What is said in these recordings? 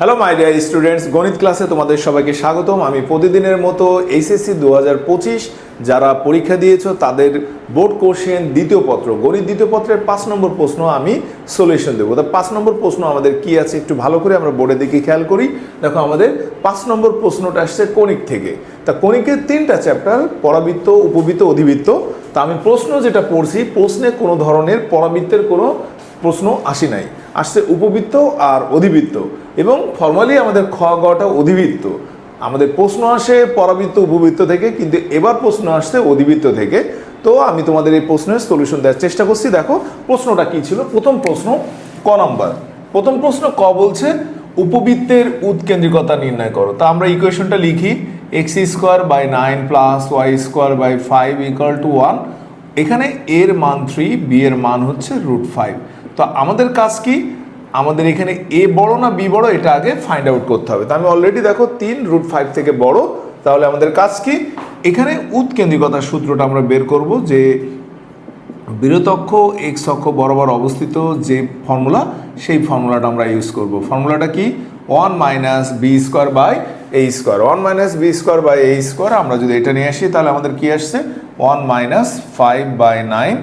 Hello my dear students, গণিত ক্লাসে তোমাদের সবাইকে স্বাগতম। আমি প্রতিদিনের মতো এইচএসসি 2025 যারা পরীক্ষা দিয়েছো তাদের বোর্ড কোশ্চেন দ্বিতীয় পত্র গণিত দ্বিতীয় পত্রের 5 নম্বর প্রশ্ন আমি সলিউশন দেবো। তা 5 নম্বর প্রশ্ন আমাদের কি আছে একটু ভালো করে আমরা বোর্ডের দিকে খেয়াল করি। দেখো আমাদের 5 নম্বর প্রশ্নটা আসছে কণিক থেকে। তা কণিকের 3টা চ্যাপ্টার, পরাবৃত্ত, উপবৃত্ত, অধিবৃত্ত। তা আমি প্রশ্ন যেটা পড়ছি, প্রশ্নে কোনো ধরনের পরাবৃত্তের কোনো প্রশ্ন আসে নাই, আসছে উপবৃত্ত আর অধিবৃত্ত। এবং ফর্মালি আমাদের খ গটা অধিবৃত্ত, আমাদের প্রশ্ন আসে পরাবৃত্ত উপবৃত্ত থেকে, কিন্তু এবার প্রশ্ন আসছে অধিবৃত্ত থেকে। তো আমি তোমাদের এই প্রশ্নের সলিউশন দেওয়ার চেষ্টা করছি। দেখো প্রশ্নটা কি ছিল। প্রথম প্রশ্ন ক নম্বর। প্রথম প্রশ্ন ক বলছে উপবৃত্তের উৎকেন্দ্রিকতা নির্ণয় করো। তা আমরা ইকুয়েশনটা লিখি, x²/9 + y²/5 = 1। এখানে এর মান 3, বি এর মান হচ্ছে √5। তো আমাদের কাজ কি, আমাদের এখানে এ বড় না বি বড় এটা আগে ফাইন্ড আউট করতে হবে। তো আমি অলরেডি দেখো 3 √5 থেকে বড়, তাহলে আমাদের কাজ কি, এখানে উৎকেন্দ্রিকতার সূত্রটা আমরা বের করব, যে বৃহতক্ষ এক্স অক্ষ বরাবর অবস্থিত যে ফর্মুলা, সেই ফর্মুলাটা আমরা ইউজ করব। ফর্মুলাটা কি, 1 - b² / a²। 1 - b² / a²। আমরা যদি এটা নিয়ে আসি তাহলে আমাদের কি আসছে, 1 - 5/9,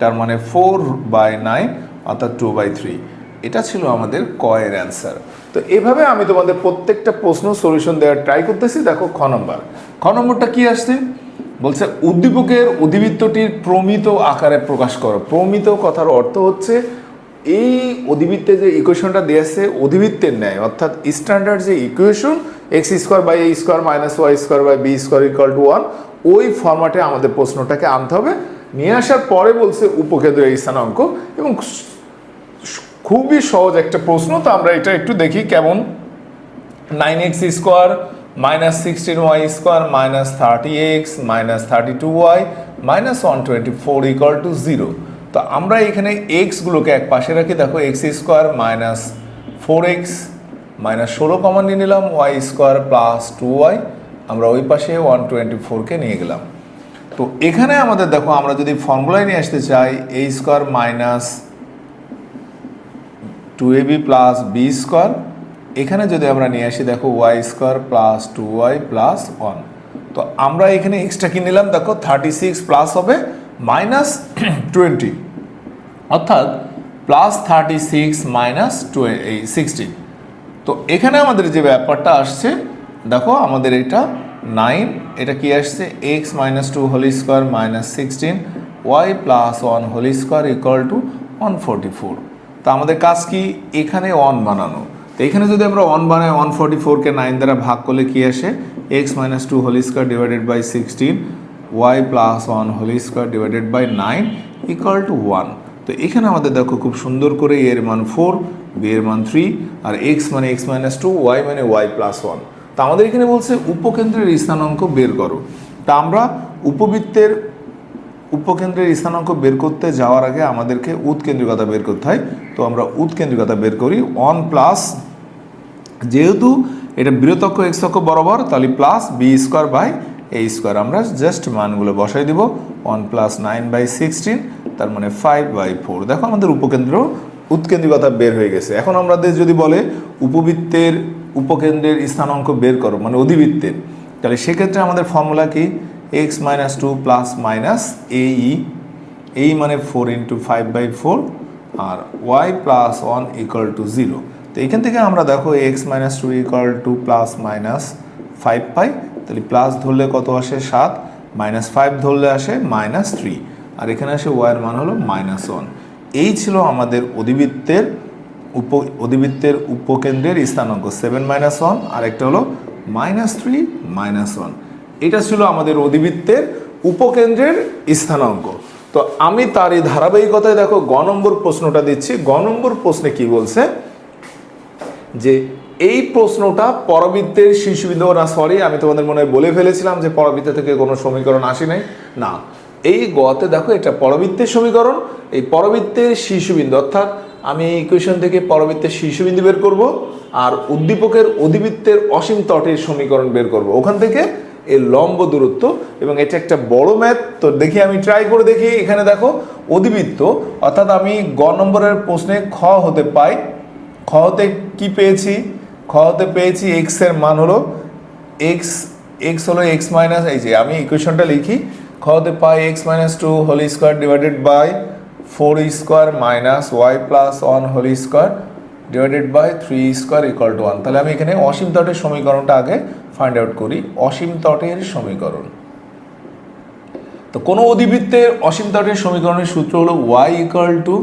তার মানে 4/9, অর্থাৎ 2/3। এটা ছিল আমাদের ক এর অ্যান্সার। তো এভাবে আমি তোমাদের প্রত্যেকটা প্রশ্ন সলিউশন দেওয়ার ট্রাই করতেছি। দেখো খ নম্বর। খ নম্বরটা কি আসছে, বলছে উদ্দীপকের অধিবৃত্তটির প্রমিত আকারে প্রকাশ করো। প্রমিত কথার অর্থ হচ্ছে এই অধিবৃত্তে যে ইকুয়েশনটা দিয়ে আছে অধিবৃত্তের ন্যায়, অর্থাৎ স্ট্যান্ডার্ড যে ইকুয়েশন x² / a² / y² = 1, ওই ফরম্যাটে আমাদের প্রশ্নটাকে আনতে হবে। নিয়ে আসার পরে বলছে উপকেন্দ্রের স্থানাঙ্ক, এবং খুবই সহজ একটা প্রশ্ন। তো আমরা এটা একটু দেখি কেমন। 9x² - 16y² - 30x - 32y - 124 = 0। তো আমরা এখানে x গুলোকে এক পাশে রাখি। দেখো x² - 4x - 16 কমন নিয়ে নিলাম, y² + 2y, আমরা ওই পাশে 124কে নিয়ে গেলাম। তো এখানে আমাদের দেখো, আমরা যদি ফর্মুলায় নিয়ে আসতে চাই, a² - 2ab + b², এখানে যদি আমরা নিয়ে আসি দেখো y² + 2y + 1। তো আমরা এখানে এক্সট্রা কি নিলাম, দেখো 36 প্লাস হবে -20, অর্থাৎ +36 - 16। তো এখানে আমাদের যে ব্যাপারটা আসছে, দেখো আমাদের এটা 9, এটা কি আসছে x - 2² - 16 y + 1² = 144। তো আমাদের কাজ কি, এখানে 1 বানানো। তো এখানে যদি আমরা 1 বানাই, 144কে 9 দ্বারা ভাগ করলে কি আসে, x - 2² / 16 y + 1² / 9 = 1। তো এখানে আমাদের দেখো খুব সুন্দর করে এর মান 4, বি এর মান 3, আর x মানে x - 2, y মানে y + 1। তা আমাদের এখানে বলছে উপকেন্দ্রের স্থানাঙ্ক বের করো। তা আমরা উপকেন্দ্রের স্থানাঙ্ক বের করতে যাওয়ার আগে আমাদেরকে উৎকেন্দ্রিকতা বের করতে হয়। তো আমরা উৎকেন্দ্রিকতা বের করি। 1 যেহেতু এটা বৃহতক্ষ এক্স অক্ষ বরাবর, তাহলে +b² / a²। আমরা জাস্ট মানগুলো বসাই দিব। 1 + 9/16, তার মানে 5/4। দেখো আমাদের উৎকেন্দ্রিকতা বের হয়ে গেছে। এখন আমাদের যদি বলে উপকেন্দ্রের স্থানাঙ্ক বের করো, মানে অধিবৃত্তের, তাহলে সেক্ষেত্রে আমাদের ফর্মুলা কি, x - 2 + ae, এই মানে 4 × 5/4, আর y + 1 = 0। তো এখান থেকে আমরা দেখো x - 2 = +-5 পাই। তাহলে প্লাস ধরলে কত আসে 7, -5 ধরলে আসে -3, আর এখানে আসে y এর মান হলো -1। এই ছিল আমাদের অধিবৃত্তের উপকেন্দ্রের স্থানাঙ্ক 7 - 1, আর একটা হলো -3 -1। এটা ছিল আমাদের অধিবৃত্তের উপকেন্দ্রের স্থানাঙ্ক। তো আমি তার এই ধারাবাহিকতায় দেখো গ নম্বর প্রশ্নটা দিচ্ছি। গ নম্বর প্রশ্নে কি বলছে, যে এই প্রশ্নটা পরাবৃত্তের শীর্ষবিন্দু, না সরি আমি তোমাদের মনে হয় বলে ফেলেছিলাম যে পরাবৃত্ত থেকে কোনো সমীকরণ আসে নাই, না, এই গতে দেখো এটা পরাবৃত্তের সমীকরণ। এই পরাবৃত্তের শীর্ষবিন্দু, অর্থাৎ আমি এই ইকুয়েশন থেকে পরাবৃত্তের শীর্ষবিন্দু বের করব, আর উদ্দীপকের অধিবৃত্তের অসীম তটের সমীকরণ বের করব ওখান থেকে, এই লম্ব দূরত্ব। এবং এটা একটা বড় ম্যাথ। তো দেখি আমি ট্রাই করে দেখি। এখানে দেখো অধিবৃত্ত, অর্থাৎ আমি গ নম্বরের প্রশ্নে খ হতে পাই, খ হতে কি পেয়েছি, হতে পেয়েছি এক্স এর মান হলো এক্স, এক্স হলো এক্স মাইনাস, এই যে আমি ইকুয়েশনটা লিখি, হতে পাই x minus two whole square divided by 4 square minus y plus 1 whole square divided by 3 square equal to 1। তাহলে আমি এখানে অসীম তটের সমীকরণটা আগে ফাইন্ড আউট করি। অসীম তটের সমীকরণ, তো কোনো অধিবৃত্তের অসীম তটের সমীকরণের সূত্র হলো y equal to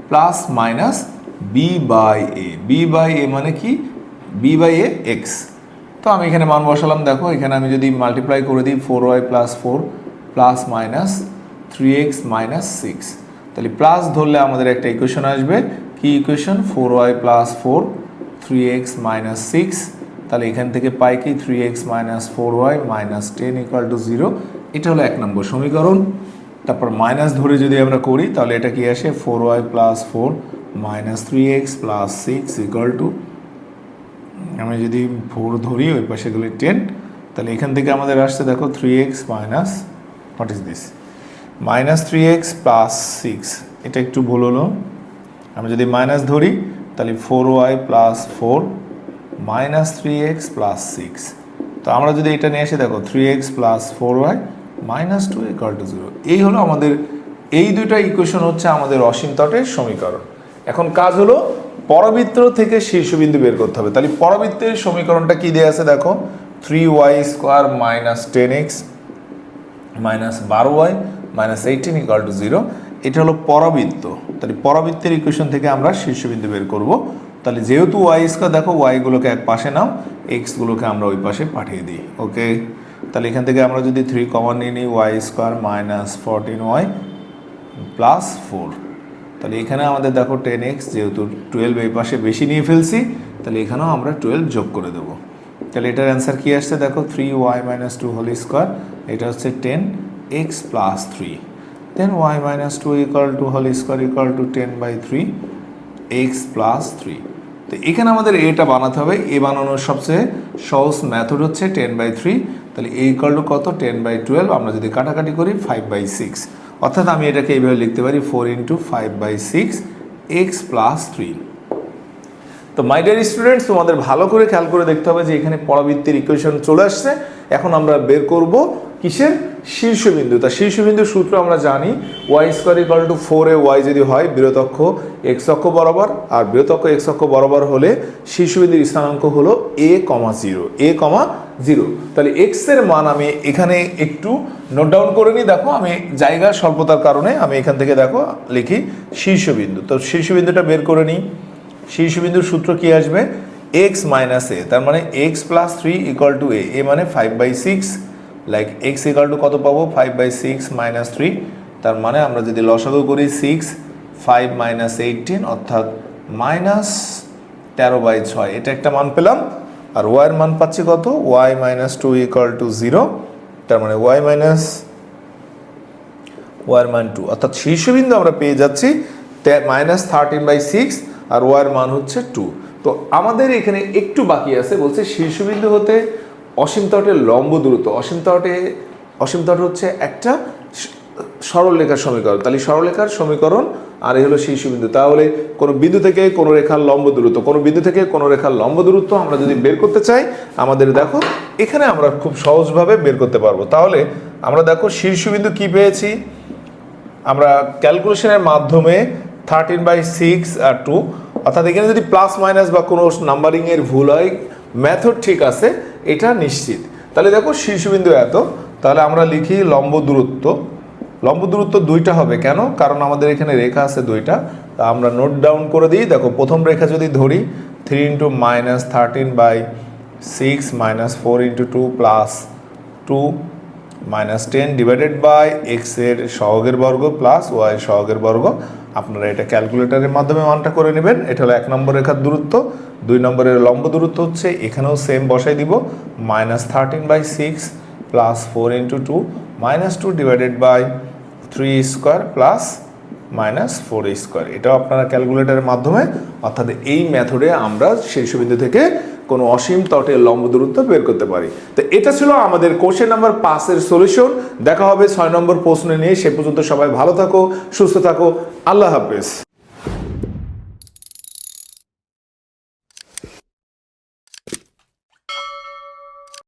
plus minus b by a. B by a মানে কি? B by a x. তো আমি এখানে মান বসালাম, দেখো এখানে আমি যদি মাল্টিপ্লাই করে দিই 4y plus 4 plus minus 3x minus 6, তাহলে প্লাস ধরলে আমাদের একটা ইকুয়েশন আসবে, কি equation? 4y plus 4 3x minus 6, তাহলে এখান থেকে পাই কি 3x minus 4y minus 10 equal to 0। এটা হলো 1 নম্বর সমীকরণ। তারপর মাইনাস ধরে যদি আমরা করি তাহলে এটা কি আসে? 4y plus 4 minus 3x plus 6 equal to, আমি যদি 4 ধরি ওই পাশে গেলে 10, তাহলে এখান থেকে আমাদের আসছে দেখো 3x minus, what is this, minus 3x plus 6। এটা একটু ভুল হলো, আমি যদি মাইনাস ধরি তাহলে 4y plus 4 minus 3x plus 6। তো আমরা যদি এটা নিয়ে আসি দেখো 3x plus 4y minus 2 equal two 0। এই হলো আমাদের, এই দুইটা ইকুয়েশন হচ্ছে আমাদের অসীম তটের সমীকরণ। এখন কাজ হলো পরবৃত্ত থেকে শীর্ষবিন্দু বের করতে হবে। তাহলে পরবৃত্তের সমীকরণটা কি দেয়া আছে দেখো, 3y square minus 10x minus 12y minus 18 equal to 0। এটা হলো পরবৃত্ত। তাহলে পরবৃত্তের ইকুয়েশন থেকে আমরা শীর্ষবিন্দু বের করব। তাহলে যেহেতু y স্কোয়ার, দেখো y গুলোকে এক পাশে নাও, x গুলোকে আমরা ওই পাশে পাঠিয়ে দিই। ওকে, তাহলে এখান থেকে আমরা যদি 3 কমন নিয়ে নিই, y square minus 14y plus 4, তাহলে এখানে আমাদের দেখো 10x, যেহেতু 12 এই পাশে বেশি নিয়ে ফেলছি, তাহলে এখানেও আমরা 12 যোগ করে দেবো। তাহলে এটার অ্যান্সার কি আসছে দেখো, 3y মাইনাস 2 হোল স্কোয়ার, এটা হচ্ছে 10x plus 3, then y minus 2 equal to whole square equal to 10/3 x plus 3। তো এখানে আমাদের এটা বানাতে হবে। এ বানানোর সবচেয়ে সহজ মেথড হচ্ছে 10/3, তাহলে a ইকুয়াল টু কত? 10/12। আমরা যদি কাটাকাটি করি 5/6, অর্থাৎ আমি এটাকে এইভাবে লিখতে পারি 4 ইন্টু 5/6 x প্লাস 3। তো মাই ডিয়ার স্টুডেন্টস, তোমাদের ভালো করে খেয়াল করে দেখতে হবে যে এখানে পরবৃত্তের ইকুয়েশন চলে আসছে। এখন আমরা বের করব কিসের? শীর্ষবিন্দু। তা শীর্ষবিন্দুর সূত্র আমরা জানি, y square equal two 4a y যদি হয় বৃহৎ x অক্ষ বরাবর, আর বৃহৎ x অক্ষ বরাবর হলে শীর্ষবিন্দুর স্থানাঙ্ক হলো a, 0, a, 0। তাহলে x এর মান আমি এখানে একটু নোট ডাউন করে নিই। দেখো আমি জায়গা স্বল্পতার কারণে আমি এখান থেকে দেখো লিখি শীর্ষবিন্দু। তো শীর্ষবিন্দুটা বের করে নিই। শীর্ষবিন্দুর সূত্র কি আসবে? x মাইনাস a, তার মানে x plus 3 equal to a, মানে 5/6, লাইক x ইকুয়াল টু কত পাবো? 5/6 মাইনাস 3, তার মানে আমরা যদি লসাগু করি 6, 5 মাইনাস 18 অর্থাৎ মাইনাস 13/6, এটা একটা মান পেলাম। আর y এর মান পাচ্ছি কত? y মাইনাস 2 ইকুয়াল টু 0, তার মানে y মাইনাস y এর মান 2, অর্থাৎ শীর্ষবিন্দু আমরা পেয়ে যাচ্ছি মাইনাস 13/6 আর y এর মান হচ্ছে 2। তো আমাদের এখানে একটু বাকি আছে, বলছে শীর্ষবিন্দু হতে অসীম তটের লম্ব দূরত্ব। অসীম তট হচ্ছে একটা সরলরেখার সমীকরণ। তাহলে সরলরেখার সমীকরণ আর এই হলো শীর্ষবিন্দু। তাহলে কোনো বিন্দু থেকে কোনো রেখার লম্ব দূরত্ব, কোনো বিন্দু থেকে কোনো রেখার লম্ব দূরত্ব আমরা যদি বের করতে চাই, আমাদের দেখো এখানে আমরা খুব সহজভাবে বের করতে পারবো। তাহলে আমরা দেখো শীর্ষবিন্দু কি পেয়েছি, আমরা ক্যালকুলেশনের মাধ্যমে 13/6 আর 2, অর্থাৎ এখানে যদি প্লাস মাইনাস বা কোনো নাম্বারিংয়ের ভুল হয়, মেথড ঠিক আছে, এটা নিশ্চিত। তাহলে দেখো শীর্ষবিন্দু এত, তাহলে আমরা লিখি লম্ব দূরত্ব। লম্ব দূরত্ব 2টা হবে, কেন? কারণ আমাদের এখানে রেখা আছে 2টা। তা আমরা নোট ডাউন করে দিই। দেখো প্রথম রেখা যদি ধরি 3 into minus 13/6 minus 4 into 2 plus 2 minus 10 divided by x এর সহগের বর্গ প্লাস y এর সহগের বর্গ। আপনারা এটা ক্যালকুলেটরের মাধ্যমে মানটা করে নেবেন। এটা হলো 1 নম্বর রেখার দূরত্ব। 2 নম্বরের লম্ব দূরত্ব হচ্ছে, এখানেও সেম বসাই দিব, minus 13/6 plus 4 into 2 minus 2 divided by 3 square plus minus 4 square. এটাও আপনারা ক্যালকুলেটরের মাধ্যমে, অর্থাৎ এই মেথডে আমরা শীর্ষবিন্দু থেকে কোনো অসীম তটের লম্ব দূরত্ব বের করতে পারি। তো এটা ছিল আমাদের কোশ্চেন নাম্বার 5 এর সলিউশন। দেখা হবে 6 নম্বর প্রশ্ন নিয়ে। সে পর্যন্ত সবাই ভালো থাকো, সুস্থ থাকো, আল্লাহ হাফেজ।